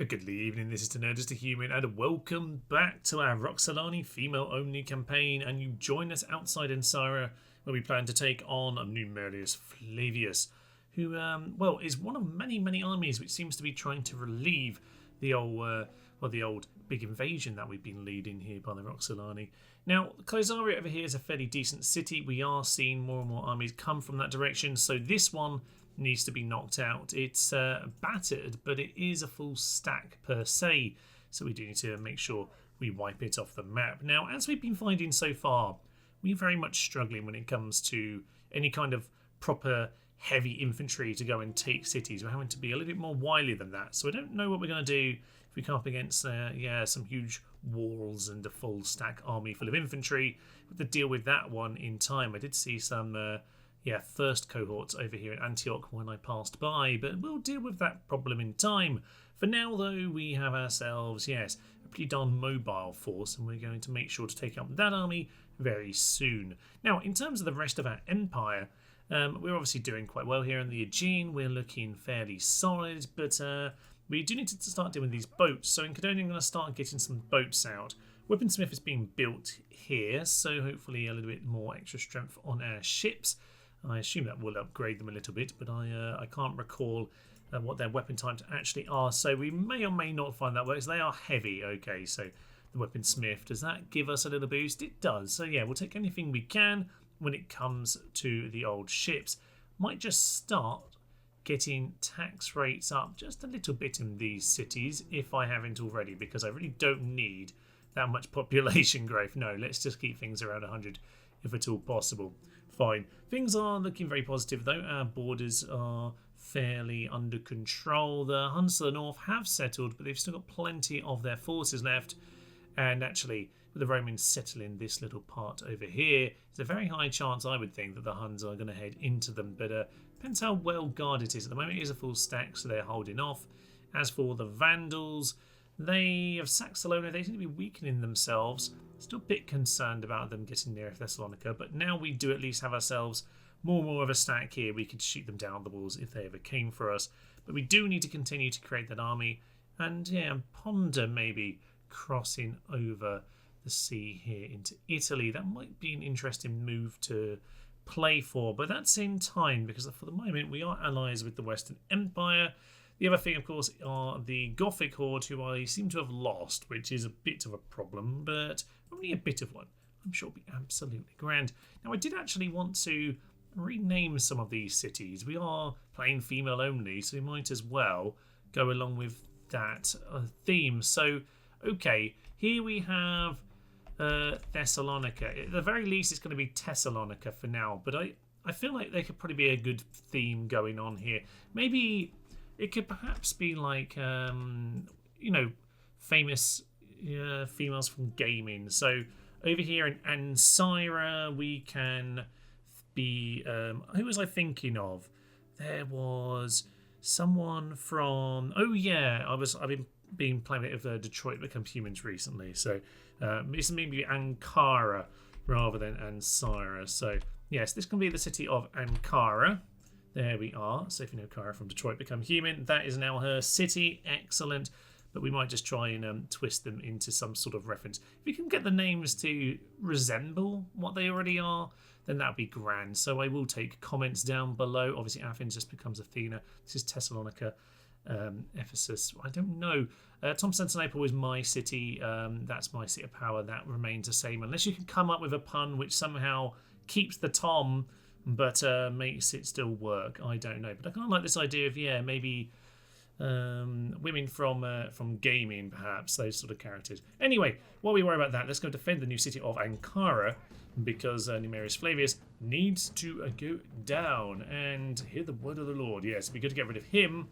A goodly evening, this is to Nerdist a Human, and welcome back to our Roxolani female-only campaign, and you join us outside Ensira, where we plan to take on Numerius Flavius, who, is one of many armies which seems to be trying to relieve the old big invasion that we've been leading here by the Roxolani. Now, Closaria over here is a fairly decent city. We are seeing more and more armies come from that direction, so this one needs to be knocked out. It's battered, but it is a full stack per se, so we do need to make sure we wipe it off the map. Now, as we've been finding so far, we're very much struggling when it comes to any kind of proper heavy infantry to go and take cities. We're having to be a little bit more wily than that, so I don't know what we're going to do if we come up against some huge walls and a full stack army full of infantry. We have to deal with that one in time. I did see some first cohorts over here in Antioch when I passed by, but we'll deal with that problem in time. For now, though, we have ourselves, a pretty darn mobile force, and we're going to make sure to take up that army very soon. Now, in terms of the rest of our empire, we're obviously doing quite well here in the Aegean. We're looking fairly solid, but we do need to start dealing with these boats. So in Cadonia, I'm going to start getting some boats out. Weaponsmith is being built here, so hopefully a little bit more extra strength on our ships. I assume that will upgrade them a little bit, but I can't recall what their weapon types actually are, so we may or may not find that works. They are heavy, okay, so the weaponsmith, does that give us a little boost? It does, so yeah, we'll take anything we can when it comes to the old ships. Might just start getting tax rates up just a little bit in these cities, if I haven't already, because I really don't need that much population growth. No, let's just keep things around 100 if at all possible. Fine. Things are looking very positive, though. Our borders are fairly under control. The Huns to the north have settled, but they've still got plenty of their forces left. And actually, with the Romans settling this little part over here, there's a very high chance, I would think, that the Huns are going to head into them. But depends how well guarded it is. At the moment, it is a full stack, so they're holding off. As for the Vandals, they have sacked Salona. They seem to be weakening themselves. Still a bit concerned about them getting near Thessalonica, but now we do at least have ourselves more and more of a stack here. We could shoot them down the walls if they ever came for us. But we do need to continue to create that army and ponder maybe crossing over the sea here into Italy. That might be an interesting move to play for, but that's in time because for the moment we are allies with the Western Empire. The other thing, of course, are the Gothic horde, who I seem to have lost, which is a bit of a problem, but only a bit of one. I'm sure it'll be absolutely grand. Now, I did actually want to rename some of these cities. We are playing female only, so we might as well go along with that theme. So, okay, here we have Thessalonica. At the very least, it's going to be Thessalonica for now, but I feel like there could probably be a good theme going on here. Maybe it could perhaps be like, famous females from gaming. So over here in Ansira, we can be... who was I thinking of? There was someone from... Oh, yeah, I've been playing a bit of Detroit Become Humans recently. So it's maybe Ankara rather than Ansira. So, yes, this can be the city of Ankara. There we are. So if you know Kara from Detroit Become Human, that is now her city. Excellent. But we might just try and twist them into some sort of reference. If you can get the names to resemble what they already are, then that would be grand. So I will take comments down below. Obviously, Athens just becomes Athena. This is Thessalonica, Ephesus. I don't know. Constantinople is my city. That's my seat of power. That remains the same. Unless you can come up with a pun which somehow keeps the Tom but makes it still work. I don't know, but I kind of like this idea of maybe women from gaming, perhaps those sort of characters. Anyway, while we worry about that, let's go defend the new city of Ankara because Numerius Flavius needs to go down and hear the word of the Lord. Yes, it'd be good to get rid of him.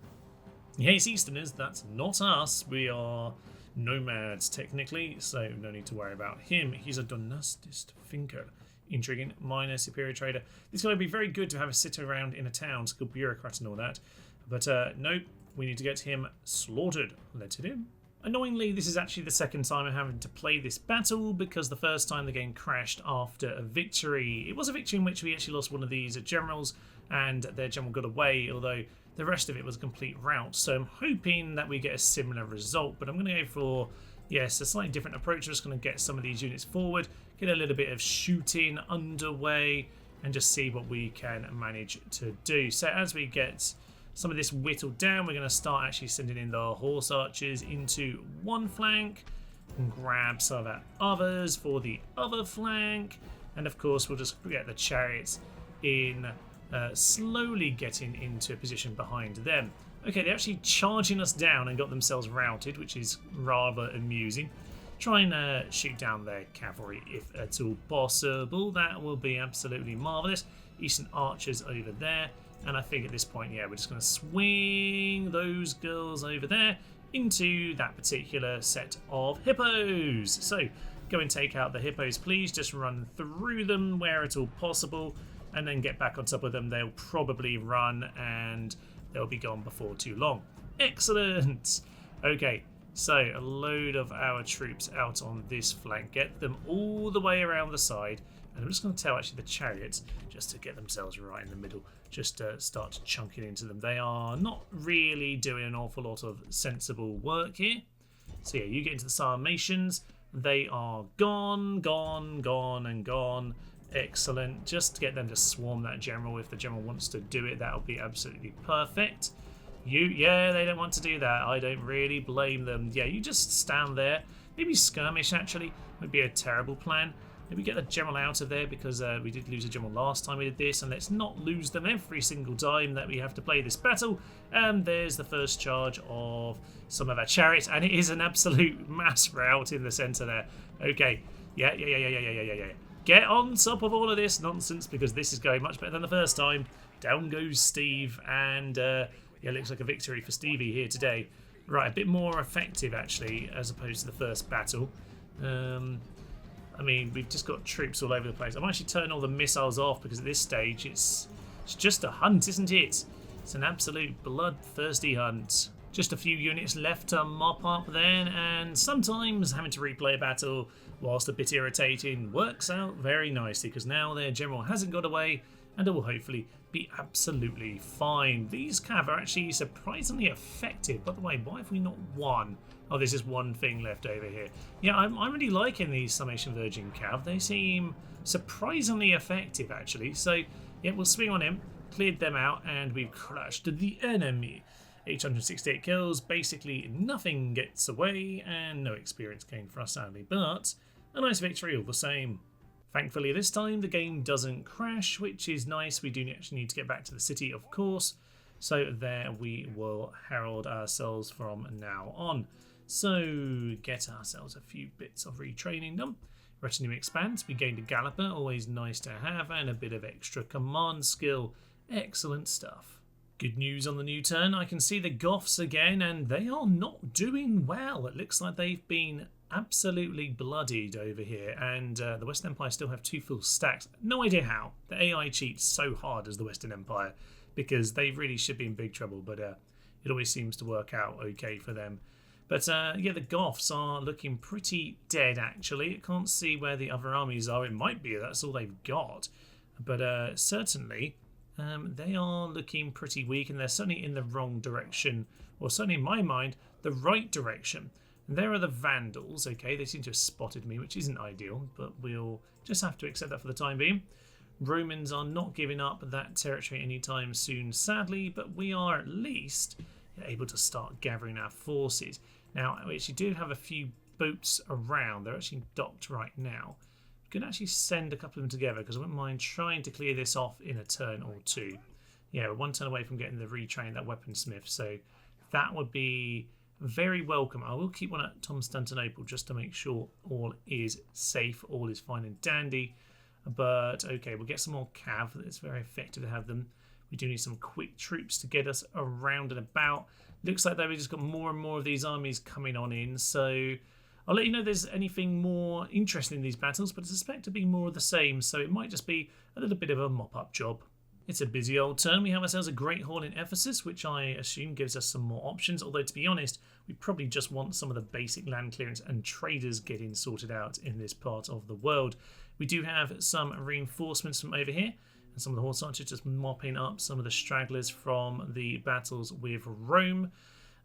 He hates Easterners. That's not us. We are nomads technically, so no need to worry about him. He's a Donatist thinker. Intriguing, minor, superior trader. It's going to be very good to have a sit around in a town, skilled bureaucrat and all that. But nope, we need to get him slaughtered. Let it in. Annoyingly, this is actually the second time I'm having to play this battle because the first time the game crashed after a victory. It was a victory in which we actually lost one of these generals and their general got away, although The rest of it was a complete rout. So I'm hoping that we get a similar result, but I'm going to go for, yes, a slightly different approach. I'm just going to get some of these units forward, get a little bit of shooting underway, and just see what we can manage to do. So as we get some of this whittled down, we're going to start actually sending in the horse archers into one flank and grab some of our others for the other flank. And of course, we'll just get the chariots in, slowly getting into a position behind them. Okay, they're actually charging us down and got themselves routed, which is rather amusing. Try and shoot down their cavalry if at all possible. That will be absolutely marvellous. Eastern archers over there. And I think at this point, yeah, we're just going to swing those girls over there into that particular set of hippos. So go and take out the hippos, please. Just run through them where at all possible and then get back on top of them. They'll probably run and they'll be gone before too long. Excellent. Okay, so a load of our troops out on this flank. Get them all the way around the side. And I'm just going to tell actually the chariots just to get themselves right in the middle. Just start chunking into them. They are not really doing an awful lot of sensible work here. So yeah, you get into the Sarmatians. They are gone, gone, gone, and gone. Excellent. Just get them to swarm that general. If the general wants to do it, that'll be absolutely perfect. Yeah, they don't want to do that. I don't really blame them. Yeah, you just stand there. Maybe skirmish, actually, would be a terrible plan. Maybe get the general out of there because we did lose a general last time we did this, and let's not lose them every single time that we have to play this battle. And there's the first charge of some of our chariots, and it is an absolute mass rout in the centre there. Okay, yeah. Get on top of all of this nonsense because this is going much better than the first time. Down goes Steve, and yeah, looks like a victory for Stevie here today. Right, a bit more effective actually as opposed to the first battle. I mean, we've just got troops all over the place. I'm actually turning all the missiles off because at this stage it's just a hunt, isn't it? It's an absolute bloodthirsty hunt. Just a few units left to mop up then, and sometimes having to replay a battle, whilst a bit irritating, works out very nicely because now their general hasn't got away and it will hopefully be absolutely fine. These cav are actually surprisingly effective. By the way, why have we not won? Oh, there's just one thing left over here. Yeah, I'm really liking these Summation Virgin cav. They seem surprisingly effective, actually. So, yeah, we'll swing on him, cleared them out, and we've crushed the enemy. 868 kills, basically nothing gets away, and no experience gained for us, sadly. But a nice victory all the same. Thankfully, this time the game doesn't crash, which is nice. We do actually need to get back to the city, of course. So there we will herald ourselves from now on. So get ourselves a few bits of retraining done. Retinue expands. We gained a galloper, always nice to have, and a bit of extra command skill. Excellent stuff. Good news on the new turn. I can see the Goths again, and they are not doing well. It looks like they've been absolutely bloodied over here, and the Western Empire still have 2 full stacks. No idea how. The AI cheats so hard as the Western Empire because they really should be in big trouble, but it always seems to work out okay for them. But yeah, the Goths are looking pretty dead, actually. I can't see where the other armies are. It might be that's all they've got. But certainly, they are looking pretty weak, and they're certainly in the wrong direction, or certainly in my mind, the right direction. And there are the Vandals. Okay, they seem to have spotted me, which isn't ideal, but we'll just have to accept that for the time being. Romans are not giving up that territory anytime soon, sadly, but we are at least able to start gathering our forces. Now, we actually do have a few boats around. They're actually docked right now. We can actually send a couple of them together because I wouldn't mind trying to clear this off in a turn or two. Yeah, we're 1 turn away from getting the retrain, that weaponsmith, so that would be very welcome. I will keep one at Constantinople just to make sure all is safe, all is fine and dandy. But okay, we'll get some more cav. It's very effective to have them. We do need some quick troops to get us around and about. Looks like they've just got more and more of these armies coming on in. So I'll let you know if there's anything more interesting in these battles, but I suspect to be more of the same. So it might just be a little bit of a mop-up job. It's a busy old turn. We have ourselves a Great Hall in Ephesus, which I assume gives us some more options. Although, to be honest, we probably just want some of the basic land clearance and traders getting sorted out in this part of the world. We do have some reinforcements from over here. And some of the horse archers just mopping up some of the stragglers from the battles with Rome.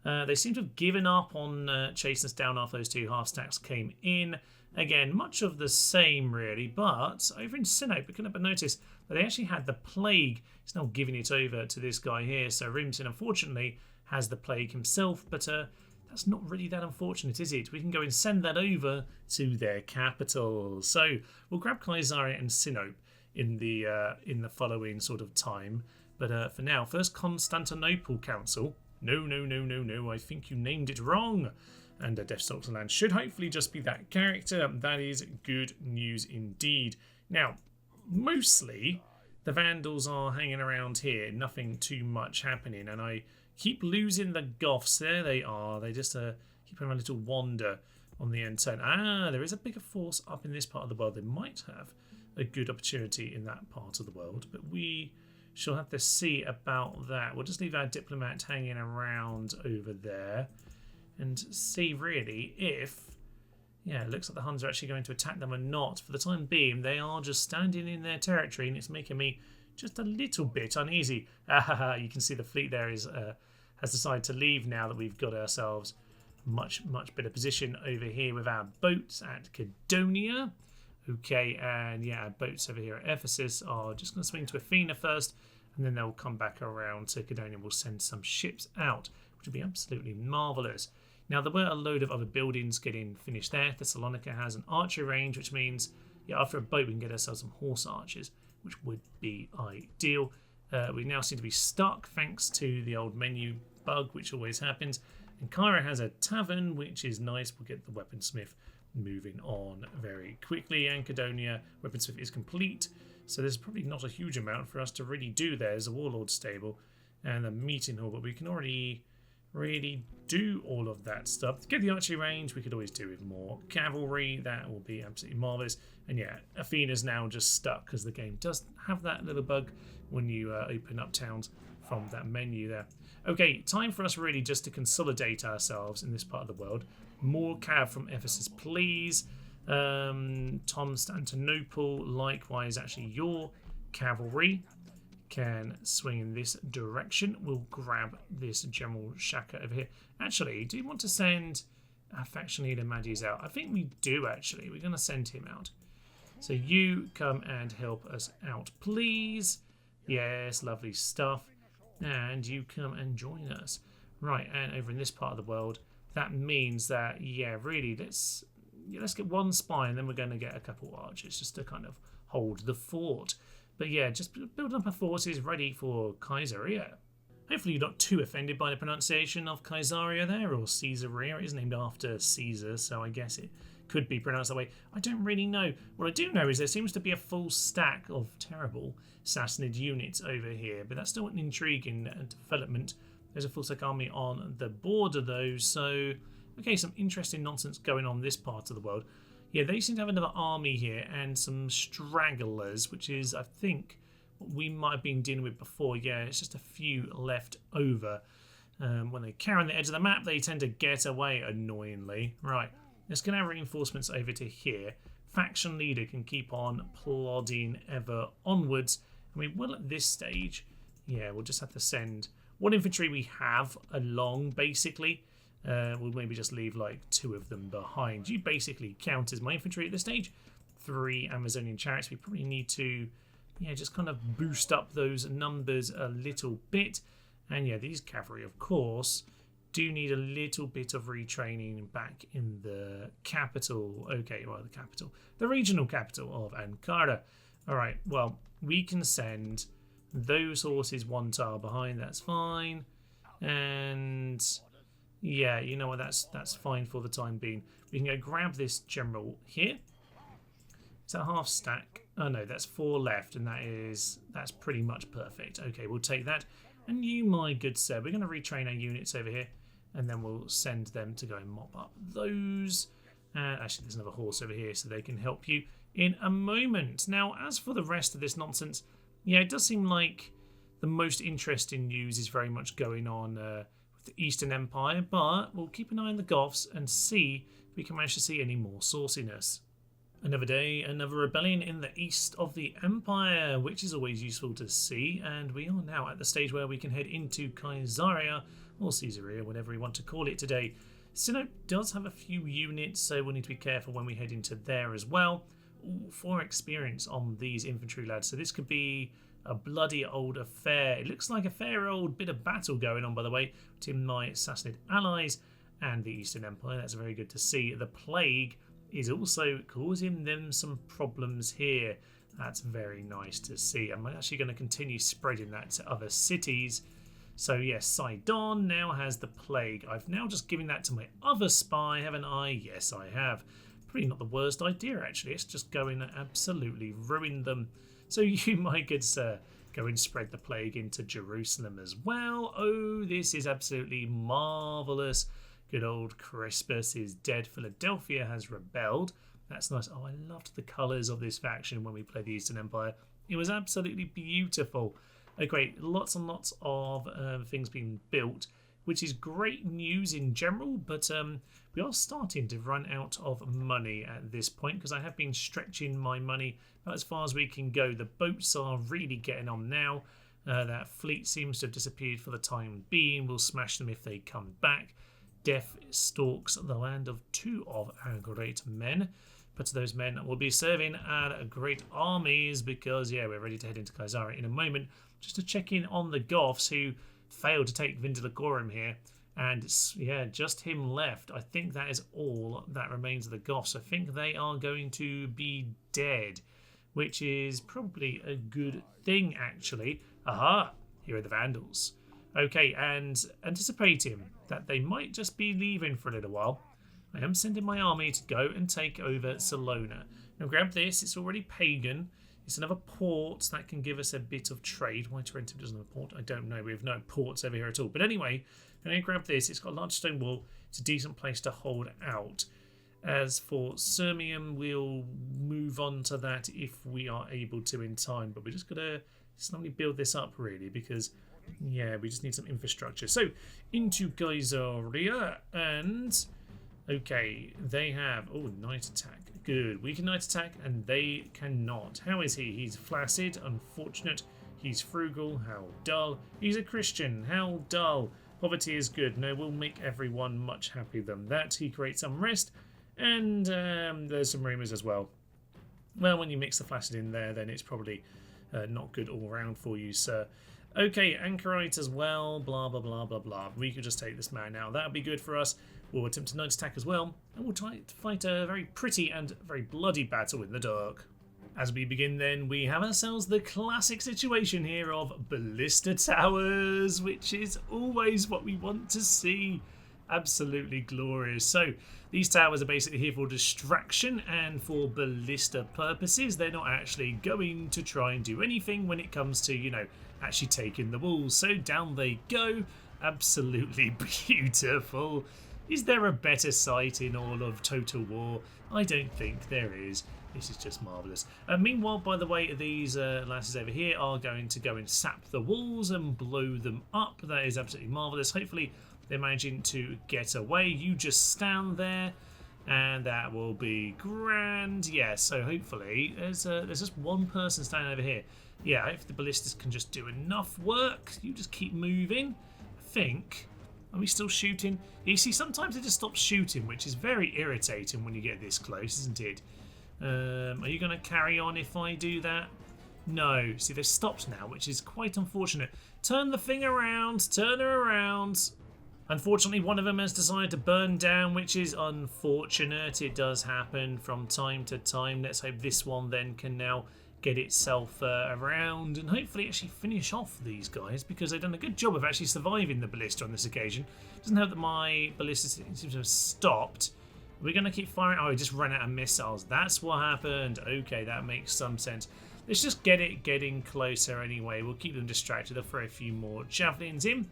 They seem to have given up on chasing us down after those 2 half stacks came in. Again, much of the same really, but over in Sinope we couldn't but notice that they actually had the plague. It's now giving it over to this guy here. So Rimson unfortunately has the plague himself, but that's not really that unfortunate, is it? We can go and send that over to their capital. So we'll grab Kaisaria and Sinope in the following sort of time. But for now, first Constantinople Council. No, I think you named it wrong. And Death Stalks Land should hopefully just be that character. That is good news indeed. Now, mostly the Vandals are hanging around here. Nothing too much happening. And I keep losing the Goths. There they are. They just keep having a little wander on the end turn. There is a bigger force up in this part of the world. They might have a good opportunity in that part of the world. But we shall have to see about that. We'll just leave our diplomat hanging around over there. And see really if, it looks like the Huns are actually going to attack them or not. For the time being, they are just standing in their territory, and it's making me just a little bit uneasy. You can see the fleet there has decided to leave now that we've got ourselves much better position over here with our boats at Cadonia. Okay, and our boats over here at Ephesus are just going to swing to Athena first, and then they'll come back around to Cadonia. We'll send some ships out, which would be absolutely marvellous. Now, there were a load of other buildings getting finished there. Thessalonica has an archery range, which means, after a boat, we can get ourselves some horse archers, which would be ideal. We now seem to be stuck, thanks to the old menu bug, which always happens. And Cairo has a tavern, which is nice. We'll get the weaponsmith moving on very quickly. And Cadonia, weaponsmith is complete. So there's probably not a huge amount for us to really do there. There's a warlord stable and a meeting hall, but we can already really do all of that stuff. To get the archery range, we could always do with more cavalry. That will be absolutely marvellous. And Athena's now just stuck because the game does have that little bug when you open up towns from that menu there. Okay, time for us really just to consolidate ourselves in this part of the world. More cav from Ephesus, please. Constantinople, likewise, actually your cavalry can swing in this direction. We'll grab this General Shaka over here. Actually, do you want to send our faction leader Maddies out? I think we do, actually. We're going to send him out. So you come and help us out, please. Yes, lovely stuff. And you come and join us. Right, and over in this part of the world, that means that, really, let's get one spy, and then we're going to get a couple archers just to kind of hold the fort. But just build up our forces ready for Caesarea. Hopefully you're not too offended by the pronunciation of Caesarea there, or Caesarea. It is named after Caesar, so I guess it could be pronounced that way. I don't really know. What I do know is there seems to be a full stack of terrible Sassanid units over here, but that's still an intriguing development. There's a full stack army on the border though, so okay, some interesting nonsense going on in this part of the world. They seem to have another army here and some stragglers, which is, I think, what we might have been dealing with before. It's just a few left over. When they carry on the edge of the map, they tend to get away, annoyingly. Right, let's get our reinforcements over to here. Faction leader can keep on plodding ever onwards. And we will at this stage, we'll just have to send what infantry we have along, basically. We'll maybe just leave like 2 of them behind. You basically count as my infantry at this stage. 3 Amazonian chariots. We probably need to just kind of boost up those numbers a little bit. And these cavalry, of course, do need a little bit of retraining back in the capital. Okay, well, the capital. The regional capital of Ankara. All right, well, we can send those horses 1 tile behind. That's fine. And you know what, that's fine for the time being. We can go grab this general here. Is that half stack? Oh no, that's 4 left, and that's pretty much perfect. Okay, we'll take that. And you, my good sir, we're going to retrain our units over here, and then we'll send them to go and mop up those. Actually, there's another horse over here, so they can help you in a moment. Now, as for the rest of this nonsense, it does seem like the most interesting news is very much going on with the Eastern Empire, but we'll keep an eye on the Goths and see if we can manage to see any more sauciness. Another day, another rebellion in the east of the Empire, which is always useful to see, and we are now at the stage where we can head into Caesarea, or Caesarea, whatever we want to call it today. Sinnoh does have a few units, so we'll need to be careful when we head into there as well. Ooh, 4 experience on these infantry lads, so this could be a bloody old affair. It looks like a fair old bit of battle going on, by the way, between my Sassanid allies and the Eastern Empire. That's very good to see. The plague is also causing them some problems here. That's very nice to see. I'm actually going to continue spreading that to other cities. So yes, Sidon now has the plague. I've now just given that to my other spy, haven't I? Yes, I have. Probably not the worst idea, actually. It's just going to absolutely ruin them. So you, my good sir, go and spread the plague into Jerusalem as well. Oh, this is absolutely marvellous. Good old Crispus is dead. Philadelphia has rebelled. That's nice. Oh, I loved the colours of this faction when we played the Eastern Empire. It was absolutely beautiful. Okay, lots and lots of things being built, which is great news in general, but we are starting to run out of money at this point because I have been stretching my money about as far as we can go. The boats are really getting on now. That fleet seems to have disappeared for the time being. We'll smash them if they come back. Death stalks the land of 2 of our great men. But those men will be serving our great armies because, yeah, we're ready to head into Caesarea in a moment. Just to check in on the Goths who failed to take Vindelicorum here. And, yeah, just him left. I think that is all that remains of the Goths. I think they are going to be dead, which is probably a good thing, actually. Aha! Here are the Vandals. Okay, and anticipating that they might just be leaving for a little while, I am sending my army to go and take over Salona. Now grab this, it's already pagan. It's another port that can give us a bit of trade. Why Tarentum doesn't have a port? I don't know. We have no ports over here at all. But anyway, I'm going to grab this. It's got a large stone wall. It's a decent place to hold out. As for Sirmium, we'll move on to that if we are able to in time. But we're just going to slowly build this up, really, because yeah, we just need some infrastructure. So, into Caesarea, and okay, they have, oh, night attack. Good, we can night attack, and they cannot. How is he? He's flaccid, unfortunate. He's frugal, how dull. He's a Christian, how dull. Poverty is good. No, we'll make everyone much happier than that. He creates unrest, and there's some rumours as well. Well, when you mix the flaccid in there, then it's probably not good all round for you, sir. Okay, Anchorite as well, blah, blah, blah, blah, blah. We could just take this man out. That would be good for us. We'll attempt a night attack as well, and we'll try to fight a very pretty and very bloody battle in the dark. As we begin then, we have ourselves the classic situation here of ballista towers, which is always what we want to see. Absolutely glorious. So these towers are basically here for distraction and for ballista purposes. They're not actually going to try and do anything when it comes to, you know, actually taking the walls. So down they go. Absolutely beautiful. Is there a better sight in all of Total War? I don't think there is. This is just marvellous. Meanwhile, by the way, these lasses over here are going to go and sap the walls and blow them up. That is absolutely marvellous. Hopefully they're managing to get away. You just stand there and that will be grand. Yeah, so hopefully there's just one person standing over here. Yeah, if the ballistas can just do enough work, you just keep moving. I think. Are we still shooting? You see, sometimes it just stops shooting, which is very irritating when you get this close, isn't it? Are you going to carry on if I do that? No. See, they've stopped now, which is quite unfortunate. Turn the thing around. Turn her around. Unfortunately, one of them has decided to burn down, which is unfortunate. It does happen from time to time. Let's hope this one then can now get itself around and hopefully actually finish off these guys, because they've done a good job of actually surviving the ballista on this occasion. Doesn't help that my ballista seems to have stopped. We're going to keep firing. Oh, it just ran out of missiles. That's what happened. Okay, that makes some sense. Let's just get it getting closer anyway. We'll keep them distracted. They'll throw a few more javelins in.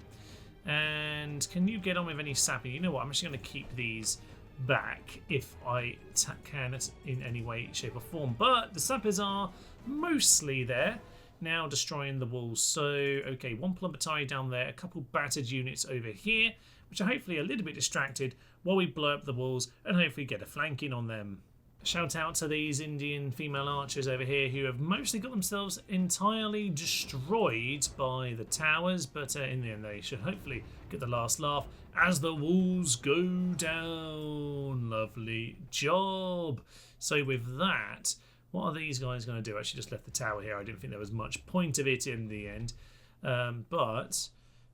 And can you get on with any sapping? You know what? I'm actually going to keep these back if I can in any way, shape or form. But the sappers are mostly there now, destroying the walls. So, okay, one Plumbatari down there, a couple battered units over here, which are hopefully a little bit distracted while we blow up the walls and hopefully get a flanking on them. Shout out to these Indian female archers over here who have mostly got themselves entirely destroyed by the towers, but in the end they should hopefully get the last laugh as the walls go down. Lovely job. So with that, what are these guys going to do? I actually just left the tower here. I didn't think there was much point of it in the end. But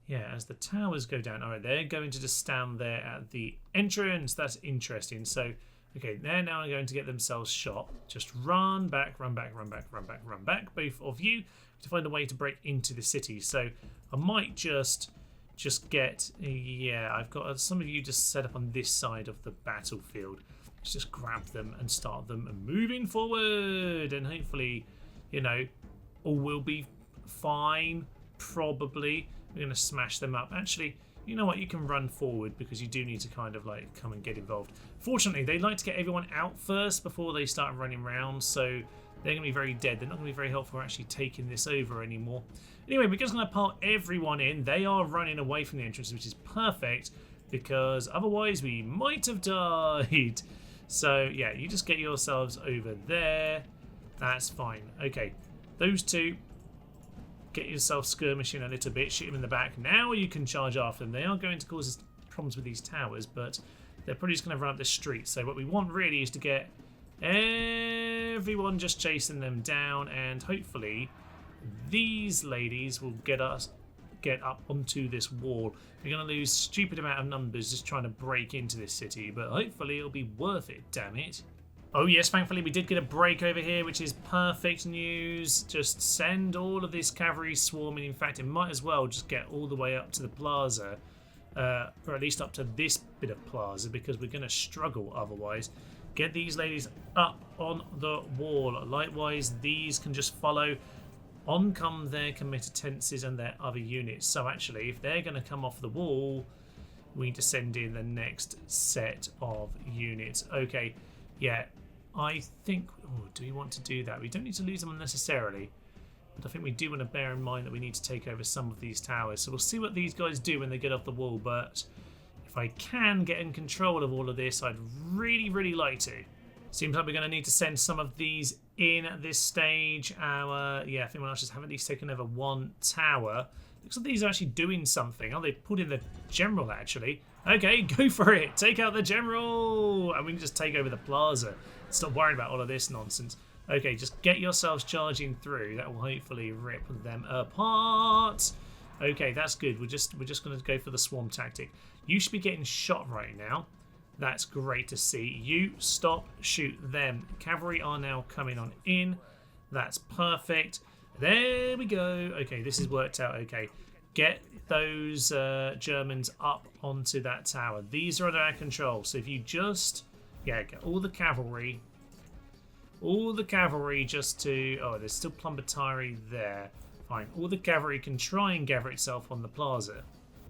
yeah, as the towers go down, all right, they're going to just stand there at the entrance. That's interesting. So, okay, they're now going to get themselves shot. Just run back, run back, run back, run back, run back, both of you, to find a way to break into the city. So I might just get, yeah, I've got some of you just set up on this side of the battlefield. Let's just grab them and start them moving forward, and hopefully, you know, all will be fine. Probably we're going to smash them up. Actually, you know what, you can run forward because you do need to kind of like come and get involved. Fortunately, they like to get everyone out first before they start running around, so they're going to be very dead. They're not going to be very helpful for actually taking this over anymore. Anyway, we're just going to pile everyone in. They are running away from the entrance, which is perfect because otherwise we might have died. So yeah, you just get yourselves over there. That's fine. Okay, those two, get yourself skirmishing a little bit, shoot them in the back. Now you can charge after them. They are going to cause us problems with these towers, but they're probably just going to run up the street. So what we want really is to get everyone just chasing them down, and hopefully these ladies will get up onto this wall. We're going to lose stupid amount of numbers just trying to break into this city, but hopefully it'll be worth it, damn it. Oh yes, thankfully we did get a break over here, which is perfect news. Just send all of this cavalry swarming. In fact, it might as well just get all the way up to the plaza, or at least up to this bit of plaza, because we're going to struggle otherwise. Get these ladies up on the wall. Likewise, these can just follow. On come their committances and their other units. So actually, if they're going to come off the wall, we need to send in the next set of units. Okay, yeah, I think... Oh, do we want to do that? We don't need to lose them unnecessarily, but I think we do want to bear in mind that we need to take over some of these towers. So we'll see what these guys do when they get off the wall, but if I can get in control of all of this, I'd really, really like to. Seems like we're going to need to send some of these in at this stage. I think we'll just have at least taken over one tower. Looks like these are actually doing something. Oh, they put in the general, actually. Okay, go for it. Take out the general. And we can just take over the plaza. Stop worrying about all of this nonsense. Okay, just get yourselves charging through. That will hopefully rip them apart. Okay, that's good. We're just going to go for the swarm tactic. You should be getting shot right now. That's great to see. You stop, shoot them. Cavalry are now coming on in. That's perfect. There we go. Okay, this has worked out okay. Get those Germans up onto that tower. These are under our control. So if you just, yeah, get all the cavalry just to, oh, there's still Plumbatari there. Fine. All the cavalry can try and gather itself on the plaza.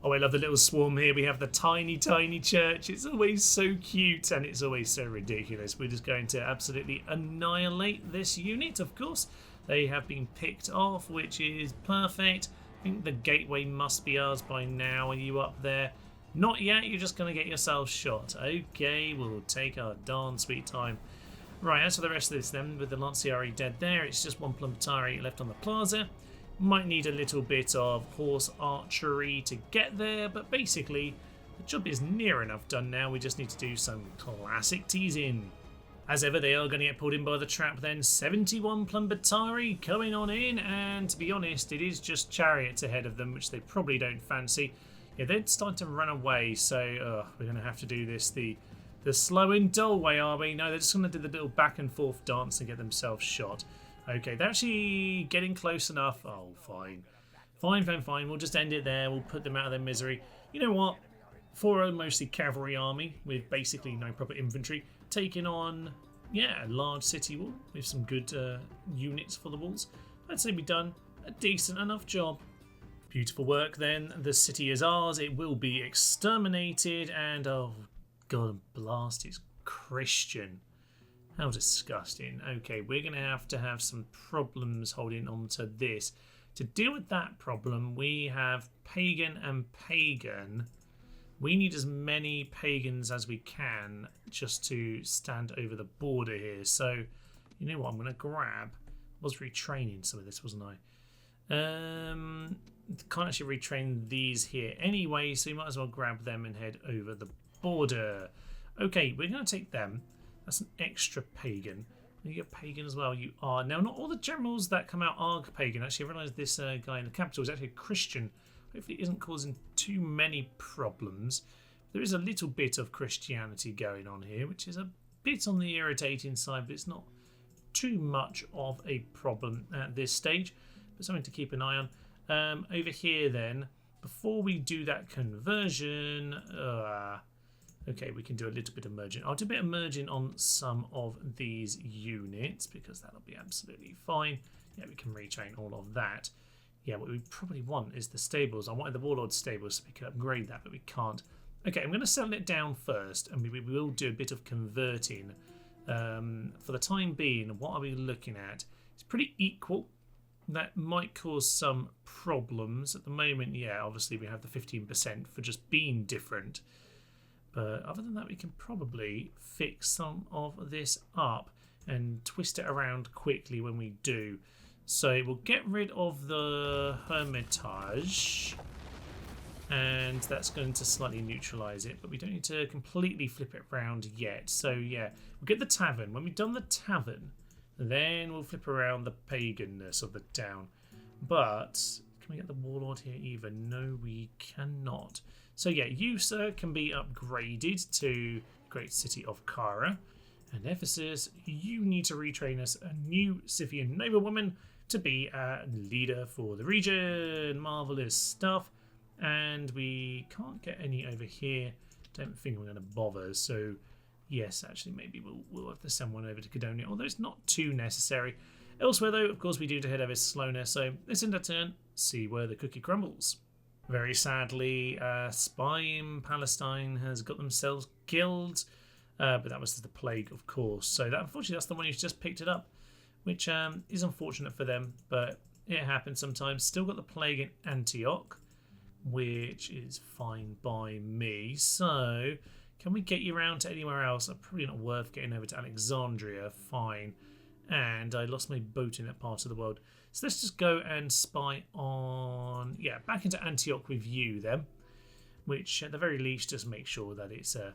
Oh, I love the little swarm here. We have the tiny, tiny church. It's always so cute and it's always so ridiculous. We're just going to absolutely annihilate this unit, of course. They have been picked off, which is perfect. I think the gateway must be ours by now. Are you up there? Not yet. You're just going to get yourself shot. Okay, we'll take our darn sweet time. Right, as for the rest of this then, with the Lanciari dead there, it's just one Plumbatari left on the plaza. Might need a little bit of horse archery to get there, but basically the job is near enough done now. We just need to do some classic teasing. As ever, they are going to get pulled in by the trap then. 71 Plumbatari coming on in, and to be honest, it is just chariots ahead of them, which they probably don't fancy. Yeah, they're starting to run away, so we're going to have to do this the slow and dull way, are we? No, they're just going to do the little back and forth dance and get themselves shot. Okay, they're actually getting close enough. Oh, fine. Fine. We'll just end it there. We'll put them out of their misery. You know what? For a mostly cavalry army with basically no proper infantry, taking on, yeah, a large city wall with some good units for the walls, I'd say we've done a decent enough job. Beautiful work then. The city is ours. It will be exterminated. And, oh, God blast, it's Christian. How disgusting. Okay, we're going to have some problems holding on to this. To deal with that problem, we have pagan and pagan. We need as many pagans as we can just to stand over the border here. So, you know what? I'm going to grab... I was retraining some of this, wasn't I? Can't actually retrain these here anyway, so you might as well grab them and head over the border. Okay, we're going to take them. That's an extra pagan. You're pagan as well. You are. Now, not all the generals that come out are pagan. Actually, I realised this guy in the capital is actually a Christian. Hopefully it isn't causing too many problems. There is a little bit of Christianity going on here, which is a bit on the irritating side, but it's not too much of a problem at this stage. But something to keep an eye on. Over here then, before we do that conversion, okay, we can do a little bit of merging. I'll do a bit of merging on some of these units because that'll be absolutely fine. Yeah, we can retrain all of that. Yeah, what we probably want is the stables. I wanted the Warlord stables so we could upgrade that, but we can't. Okay, I'm going to settle it down first, and we will do a bit of converting. For the time being, what are we looking at? It's pretty equal. That might cause some problems. At the moment, yeah, obviously we have the 15% for just being different. But other than that, we can probably fix some of this up and twist it around quickly when we do. So we'll get rid of the Hermitage. And that's going to slightly neutralise it. But we don't need to completely flip it around yet. So yeah, we'll get the Tavern. When we've done the Tavern... then we'll flip around the paganness of the town. But can we get the Warlord here either? No, we cannot. So yeah, you, sir, can be upgraded to Great City of Kara. And Ephesus, you need to retrain us a new Scythian noblewoman to be a leader for the region. Marvellous stuff. And we can't get any over here. Don't think we're going to bother. So... yes, actually, maybe we'll have to send one over to Cadonia, although it's not too necessary. Elsewhere, though, of course, we do head over slowness, so let's end our turn, see where the cookie crumbles. Very sadly, Spy in Palestine has got themselves killed, but that was the plague, of course. So that, unfortunately, that's the one who's just picked it up, which is unfortunate for them, but it happens sometimes. Still got the plague in Antioch, which is fine by me. So... can we get you around to anywhere else? Probably not worth getting over to Alexandria. Fine. And I lost my boat in that part of the world. So let's just go and spy on... yeah, back into Antioch with you then. Which, at the very least, just make sure that it's a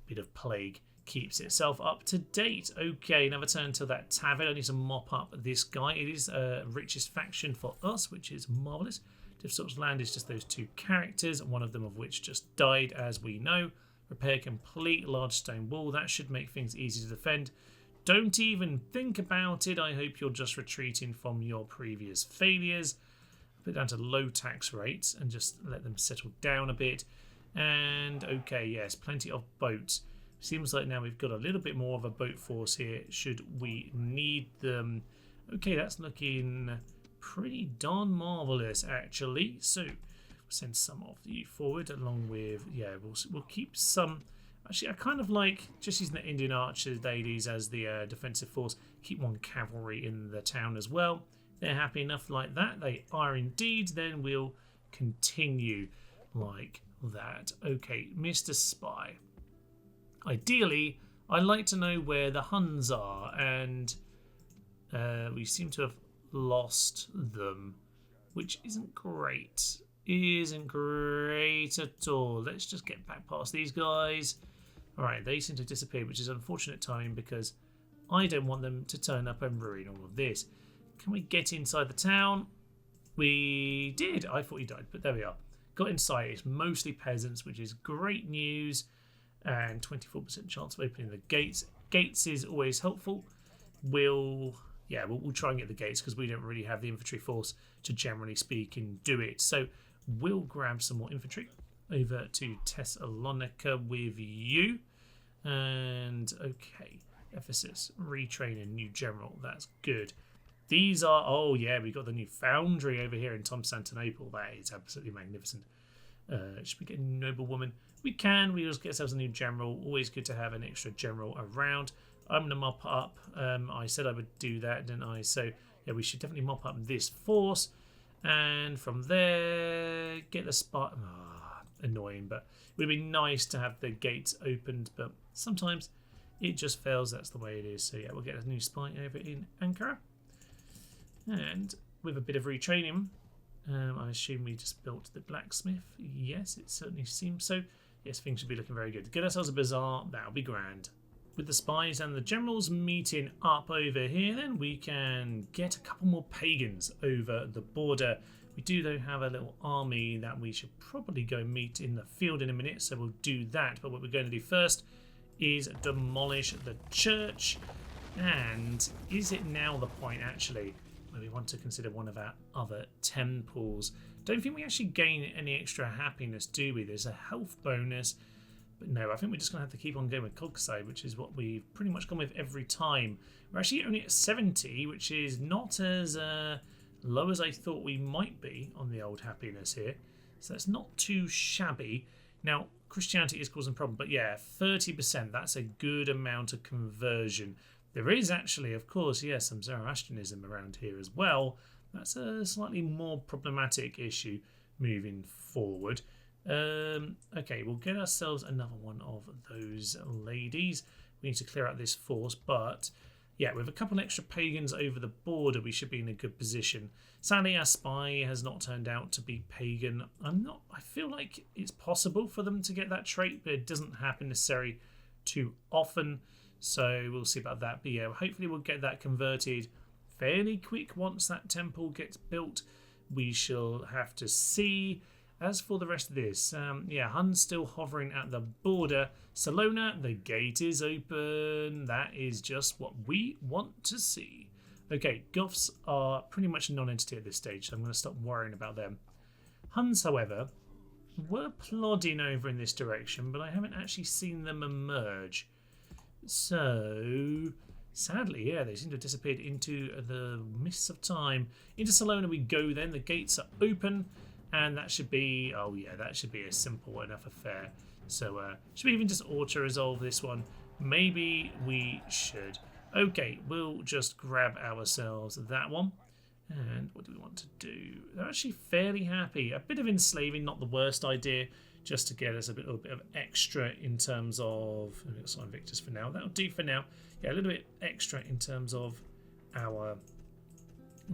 bit of plague keeps itself up to date. Okay, another turn to that tavern. I need to mop up this guy. It is richest faction for us, which is marvellous. Difficult land is just those two characters, one of them of which just died, as we know. Repair complete, large stone wall. That should make things easy to defend. Don't even think about it. I hope you're just retreating from your previous failures. Put it down to low tax rates and just let them settle down a bit. And okay, yes, plenty of boats. Seems like now we've got a little bit more of a boat force here should we need them. Okay, that's looking pretty darn marvellous actually. So send some of you forward along with, yeah, we'll keep some. Actually, I kind of like just using the Indian Archer ladies as the defensive force. Keep one cavalry in the town as well. They're happy enough like that. They are indeed. Then we'll continue like that. Okay, Mr. Spy. Ideally, I'd like to know where the Huns are, and we seem to have lost them, which isn't great. Isn't great at all. Let's just get back past these guys. Alright, they seem to have disappeared, which is unfortunate timing because I don't want them to turn up and ruin all of this. Can we get inside the town? We did. I thought he died, but there we are. Got inside. It's mostly peasants, which is great news. And 24% chance of opening the gates. Gates is always helpful. We'll try and get the gates because we don't really have the infantry force to, generally speaking, do it. So we'll grab some more infantry over to Thessalonica with you. And okay, Ephesus, retrain a new general. That's good. These are, oh yeah, we got the new foundry over here in Constantinople. That is absolutely magnificent. Should we get a noblewoman? We can. We just get ourselves a new general. Always good to have an extra general around. I'm going to mop up. I said I would do that, didn't I? So yeah, we should definitely mop up this force. And from there, get the spot. annoying, but it would be nice to have the gates opened, but sometimes it just fails. That's the way it is. So yeah, we'll get a new spy over in Ankara. And with a bit of retraining, I assume we just built the blacksmith. Yes, it certainly seems so. Yes, things should be looking very good. Get ourselves a bazaar, that'll be grand. With the spies and the generals meeting up over here, then we can get a couple more pagans over the border. We do, though, have a little army that we should probably go meet in the field in a minute, so we'll do that. But what we're going to do first is demolish the church. And is it now the point, actually, where we want to consider one of our other temples? Don't think we actually gain any extra happiness, do we? There's a health bonus. But no, I think we're just going to have to keep on going with Kokusai, which is what we've pretty much gone with every time. We're actually only at 70, which is not as low as I thought we might be on the old happiness here. So that's not too shabby. Now, Christianity is causing a problem, but yeah, 30%, that's a good amount of conversion. There is actually, of course, yes, some Zoroastrianism around here as well. That's a slightly more problematic issue moving forward. Okay, we'll get ourselves another one of those ladies. We need to clear out this force, but yeah, with a couple extra pagans over the border, we should be in a good position. Sadly, our spy has not turned out to be pagan. I feel like it's possible for them to get that trait, but it doesn't happen necessarily too often. So we'll see about that. But yeah, hopefully we'll get that converted fairly quick once that temple gets built. We shall have to see. As for the rest of this, yeah, Hun's still hovering at the border. Salona, the gate is open. That is just what we want to see. Okay, Goths are pretty much a non-entity at this stage, so I'm going to stop worrying about them. Huns, however, were plodding over in this direction, but I haven't actually seen them emerge. So, sadly, yeah, they seem to have disappeared into the mists of time. Into Salona we go then. The gates are open. And that should be, oh yeah, that should be a simple enough affair. So, should we even just auto-resolve this one? Maybe we should. Okay, we'll just grab ourselves that one. And what do we want to do? They're actually fairly happy. A bit of enslaving, not the worst idea, just to get us a little bit of extra in terms of, we'll assign victors for now. That'll do for now. Yeah, a little bit extra in terms of our,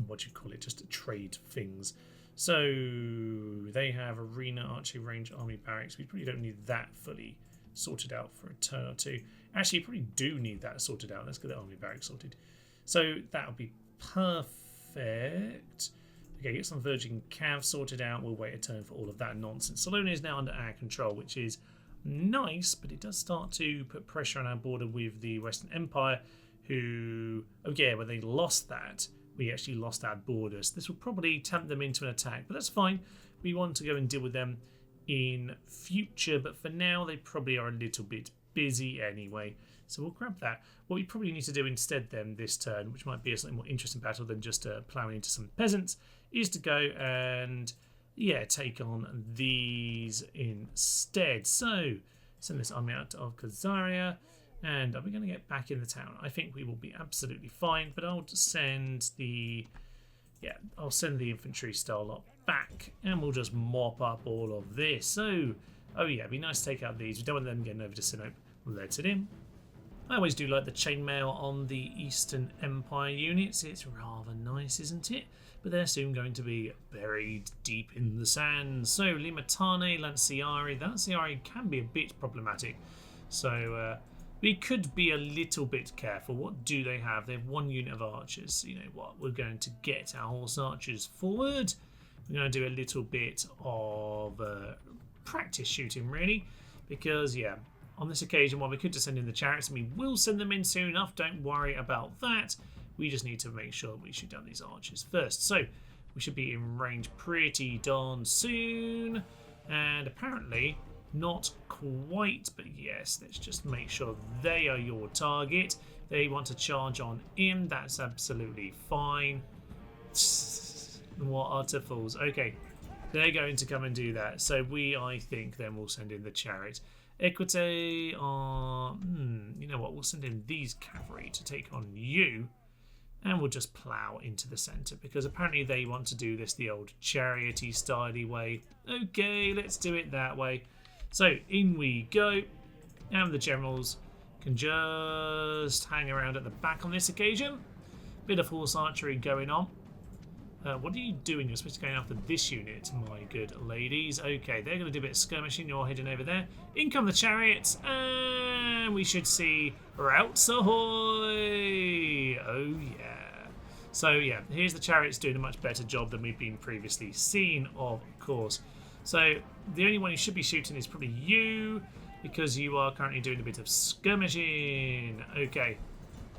what do you call it, just trade things. So they have arena, archery range, army barracks. We probably don't need that fully sorted out for a turn or two. Actually, you probably do need that sorted out. Let's get the army barracks sorted. So that'll be perfect. Okay, get some virgin cav sorted out. We'll wait a turn for all of that nonsense. Salona is now under our control, which is nice, but it does start to put pressure on our border with the Western Empire, who, oh yeah, when they lost that, we actually lost our borders. This will probably tempt them into an attack, but that's fine. We want to go and deal with them in future, but for now they probably are a little bit busy anyway. So we'll grab that. What we probably need to do instead then this turn, which might be a slightly more interesting battle than just ploughing into some peasants, is to go and, yeah, take on these instead. So send this army out of Khazaria. And are we going to get back in the town? I think we will be absolutely fine, but I'll send the infantry style lot back, and we'll just mop up all of this. So, oh yeah, it'd be nice to take out these. We don't want them getting over to Sinope. Let it in. I always do like the chainmail on the Eastern Empire units. It's rather nice, isn't it? But they're soon going to be buried deep in the sand. So, Limatane, Lanciari. The Lanciari can be a bit problematic. So, we could be a little bit careful. What do they have? They have one unit of archers. You know what? We're going to get our horse archers forward. We're going to do a little bit of practice shooting, really. Because, yeah, on this occasion, while we could just send in the chariots, and we will send them in soon enough, don't worry about that. We just need to make sure we shoot down these archers first. So, we should be in range pretty darn soon. And apparently, not quite, but yes, let's just make sure they are your target. They want to charge on in. That's absolutely fine. What utter fools. Okay, they're going to come and do that. So I think, then we'll send in the chariot. Equite are, you know what, we'll send in these cavalry to take on you. And we'll just plough into the centre because apparently they want to do this the old chariot-y styley way. Okay, let's do it that way. So in we go. And the generals can just hang around at the back on this occasion. Bit of horse archery going on. What are you doing? You're supposed to go after this unit, my good ladies. Okay, they're going to do a bit of skirmishing. You're heading over there. In come the chariots, and we should see routes ahoy! Oh yeah. So yeah, here's the chariots doing a much better job than we've been previously seen, of course. So the only one you should be shooting is probably you, because you are currently doing a bit of skirmishing. Okay,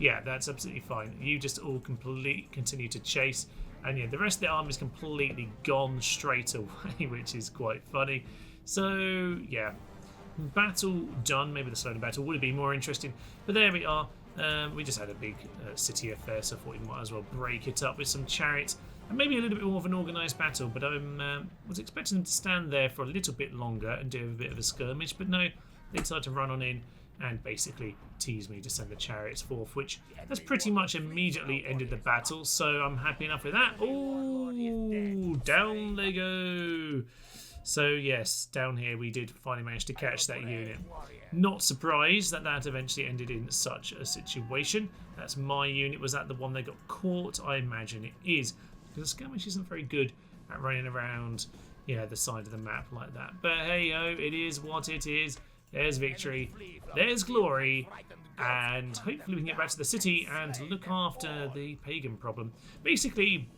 yeah, that's absolutely fine. You just all continue to chase. And yeah, the rest of the army is completely gone straight away, which is quite funny. So yeah, battle done. Maybe the slower battle would have been more interesting. But there we are. We just had a big city affair, so I thought we might as well break it up with some chariots. And maybe a little bit more of an organised battle. But I was expecting them to stand there for a little bit longer and do a bit of a skirmish. But no, they decided to run on in and basically tease me to send the chariots forth, which has pretty much immediately ended the battle, so I'm happy enough with that. Oh, down they go. So yes, down here we did finally manage to catch that unit. Not surprised that that eventually ended in such a situation. That's my unit. Was that the one that got caught? I imagine it is, because the skirmish isn't very good at running around, yeah, the side of the map like that. But hey ho, it is what it is. There's victory, there's glory, and hopefully we can get back to the city and look after the pagan problem. Basically,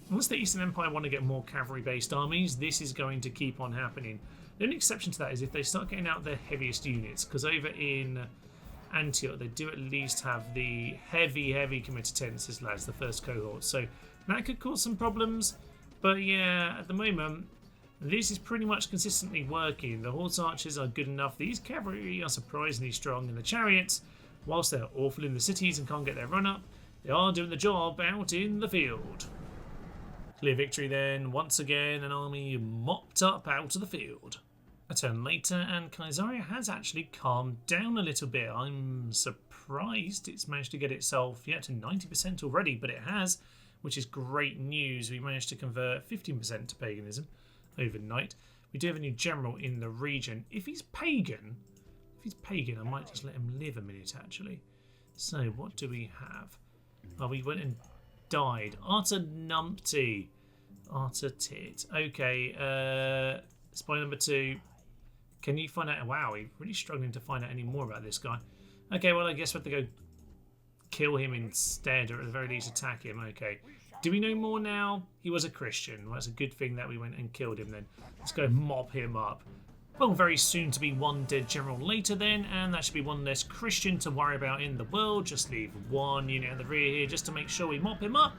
unless the Eastern Empire want to get more cavalry-based armies, this is going to keep on happening. The only exception to that is if they start getting out their heaviest units, because over in Antioch they do at least have the heavy committed tendencies lads, the first cohort, so that could cause some problems. But yeah, at the moment, this is pretty much consistently working. The horse archers are good enough. These cavalry are surprisingly strong in the chariots. Whilst they're awful in the cities and can't get their run up, they are doing the job out in the field. Clear victory then. Once again, an army mopped up out of the field. A turn later, and Kaisaria has actually calmed down a little bit. I'm surprised it's managed to get itself to 90% already, but it has, which is great news. We managed to convert 15% to paganism overnight. We do have a new general in the region. If he's pagan, I might just let him live a minute actually. So what do we have? Oh, we went and died. Arta Numpty. Arta Tit. Okay, spy number 2. Can you find out? Wow, we're really struggling to find out any more about this guy. Okay, well I guess we have to go kill him instead, or at the very least attack him. Okay. Do we know more now? He was a Christian. Well, that's a good thing that we went and killed him then. Let's go mop him up. Well, very soon to be one dead general later then, and that should be one less Christian to worry about in the world. Just leave one unit at the rear here just to make sure we mop him up.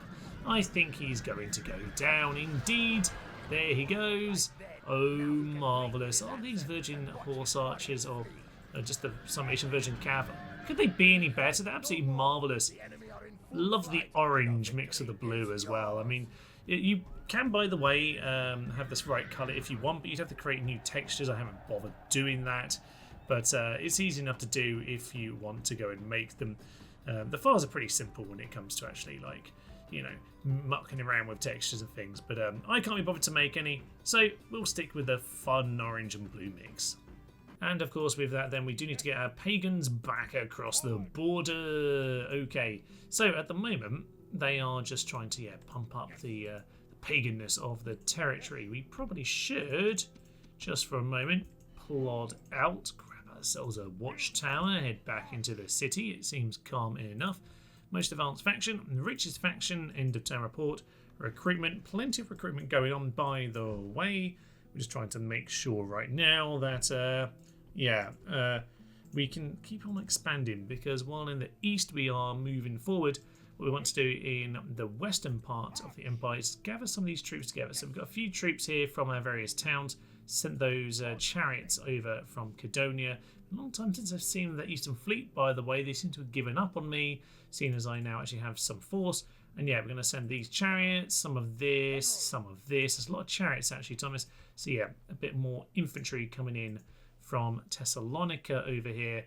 I think he's going to go down indeed. There he goes. Oh, marvellous. Are these Virgin Horse Archers or just the Summation Virgin Cav? Could they be any better? They're absolutely marvellous. Love the orange mix of the blue as well. I mean, you can, by the way, have this right colour if you want, but you'd have to create new textures. I haven't bothered doing that, but it's easy enough to do if you want to go and make them. The files are pretty simple when it comes to actually, like, you know, mucking around with textures and things, but I can't be bothered to make any, so we'll stick with the fun orange and blue mix. And of course with that then we do need to get our pagans back across the border. Okay, so at the moment they are just trying to pump up the paganness of the territory. We probably should, just for a moment, plod out, grab ourselves a watchtower, head back into the city. It seems calm enough. Most advanced faction, richest faction, end of term report, recruitment, plenty of recruitment going on by the way. We're just trying to make sure right now that we can keep on expanding, because while in the east we are moving forward, what we want to do in the western part of the empire is gather some of these troops together. So we've got a few troops here from our various towns, sent those chariots over from Cadonia. A long time since I've seen the Eastern Fleet, by the way. They seem to have given up on me, seeing as I now actually have some force. And yeah, we're going to send these chariots, some of this, some of this. There's a lot of chariots actually, Thomas. So yeah, a bit more infantry coming in from Thessalonica over here.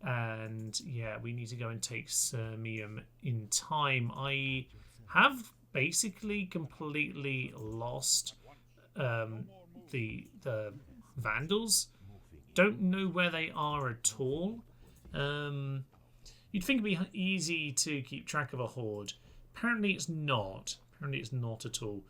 And yeah, we need to go and take Sirmium in time. I have basically completely lost the Vandals. Don't know where they are at all. You'd think it'd be easy to keep track of a horde. Apparently it's not. Apparently it's not at all.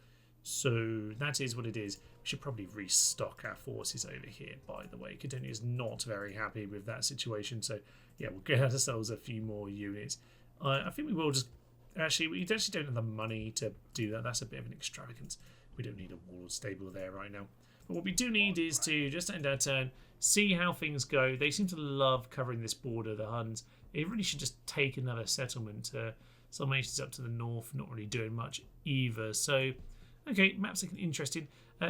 So that is what it is. We should probably restock our forces over here, by the way. Catania is not very happy with that situation. So yeah, we'll get ourselves a few more units. I think we will just... Actually, we actually don't have the money to do that. That's a bit of an extravagance. We don't need a wall stable there right now. But what we do need is to just end our turn, see how things go. They seem to love covering this border, the Huns. It really should just take another settlement. Some nations up to the north, not really doing much either. So, okay, map's looking interesting.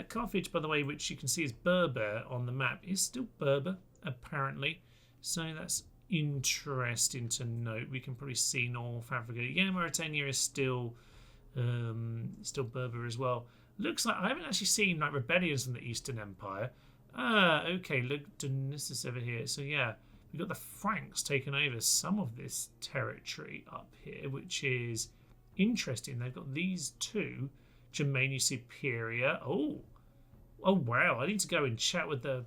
Carthage, by the way, which you can see is Berber on the map, is still Berber, apparently. So that's interesting to note. We can probably see North Africa. Yeah, Mauritania is still Berber as well. Looks like I haven't actually seen like rebellions from the Eastern Empire. Okay, look, Dionysus over here. So yeah, we've got the Franks taking over some of this territory up here, which is interesting. They've got these two, Germania Superior. Oh wow! I need to go and chat with the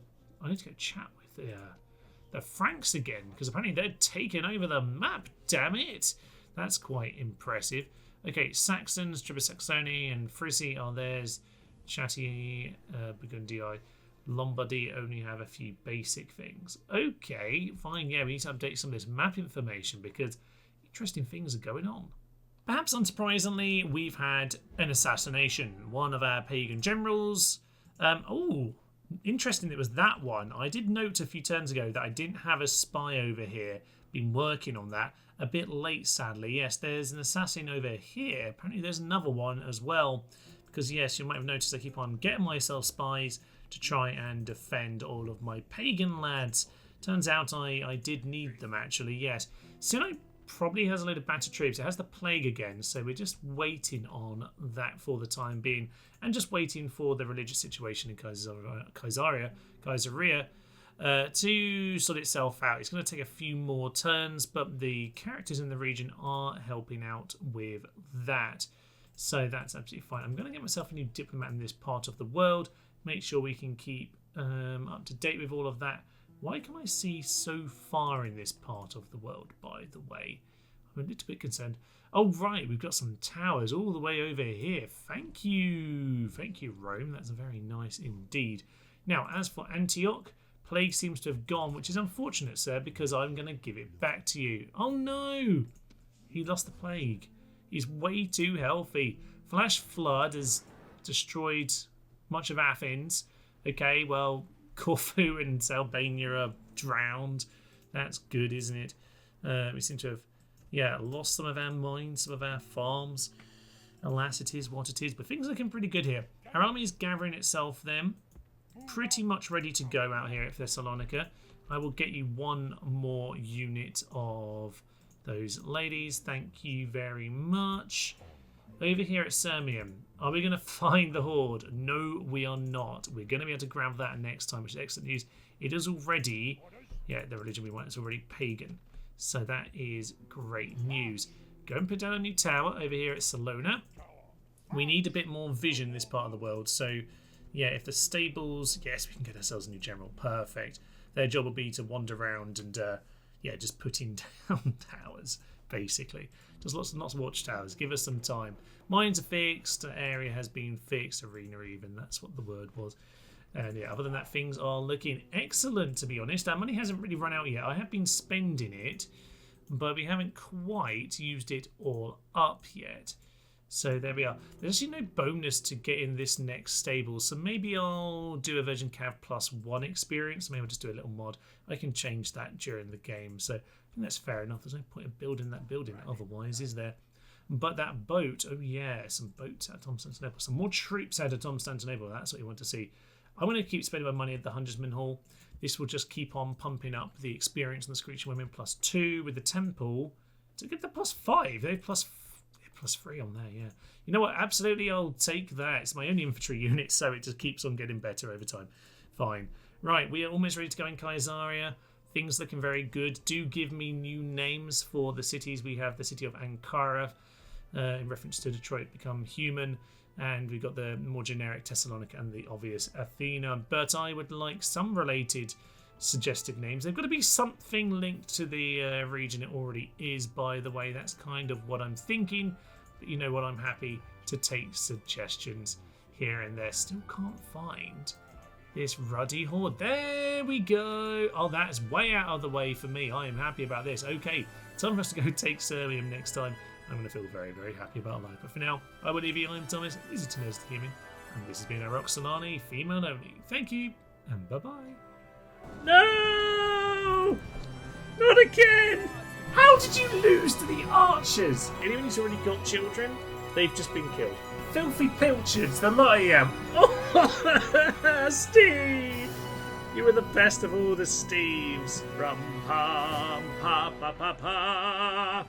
Franks again, because apparently they're taking over the map. Damn it! That's quite impressive. Okay, Saxons, Tribu Saxoni, and Frisi are theirs. Chatti, Burgundii, Lombardy only have a few basic things. Okay, fine. Yeah, we need to update some of this map information because interesting things are going on. Perhaps unsurprisingly, we've had an assassination. One of our pagan generals. Interesting it was that one. I did note a few turns ago that I didn't have a spy over here. Been working on that. A bit late, sadly. Yes, there's an assassin over here. Apparently there's another one as well. Because, yes, you might have noticed I keep on getting myself spies to try and defend all of my pagan lads. Turns out I did need them, actually, yes. Sinai probably has a load of battered troops. It has the plague again, so we're just waiting on that for the time being. And just waiting for the religious situation in Caesarea to sort itself out. It's going to take a few more turns, but the characters in the region are helping out with that. So that's absolutely fine. I'm going to get myself a new diplomat in this part of the world. Make sure we can keep up to date with all of that. Why can I see so far in this part of the world, by the way? I'm a little bit concerned. Oh, right, we've got some towers all the way over here. Thank you, Rome. That's very nice indeed. Now, as for Antioch, plague seems to have gone, which is unfortunate, sir, because I'm going to give it back to you. Oh, no! He lost the plague. He's way too healthy. Flash flood has destroyed much of Athens. Okay, well, Corfu and Albania are drowned. That's good, isn't it? We seem to have, lost some of our mines, some of our farms. Alas, it is what it is. But things are looking pretty good here. Our army is gathering itself then. Pretty much ready to go out here at Thessalonica. I will get you one more unit of those ladies. Thank you very much. Over here at Sirmium, are we going to find the horde? No, we are not. We're going to be able to grab that next time, which is excellent news. It is already, the religion we want is already pagan. So that is great news. Go and put down a new tower over here at Salona. We need a bit more vision in this part of the world. So, if the stables, yes, we can get ourselves a new general. Perfect. Their job will be to wander around and, just putting down towers, basically. Just lots and lots of watchtowers. Give us some time. Mines are fixed. Area has been fixed. Arena even. That's what the word was. And other than that, things are looking excellent, to be honest. Our money hasn't really run out yet. I have been spending it, but we haven't quite used it all up yet. So there we are. There's actually no bonus to get in this next stable, so maybe I'll do a version Cav +1 experience. Maybe I'll just do a little mod. I can change that during the game, so I think that's fair enough. There's no point in building that building otherwise, is there? But that boat, oh yeah, some boats at Constantinople, some more troops out of Constantinople. That's what you want to see. I'm going to keep spending my money at the Hungersman Hall. This will just keep on pumping up the experience and the Screeching Women +2 with the temple to get the +5. They're +3 on there, yeah. You know what? Absolutely, I'll take that. It's my only infantry unit, so it just keeps on getting better over time. Fine. Right, we are almost ready to go in Caesarea. Things looking very good. Do give me new names for the cities. We have the city of Ankara, in reference to Detroit Become Human. And we've got the more generic Thessalonica and the obvious Athena. But I would like some related suggested names. They've got to be something linked to the region it already is, by the way. That's kind of what I'm thinking. But you know what? I'm happy to take suggestions here and there. Still can't find this ruddy horde. There we go. Oh, that's way out of the way for me. I am happy about this. Okay, time for us to go take Serbium next time. I'm going to feel very, very happy about life. But for now, I will leave you. I'm Thomas. This is Thomas the Human. And this has been a Roxolani female only. Thank you, and bye-bye. No! Not again! How did you lose to the archers? Anyone who's already got children, they've just been killed. Filthy pilchards, the lot I am. Oh, Steve! You were the best of all the Steves. Rum pum pa pa pa pa.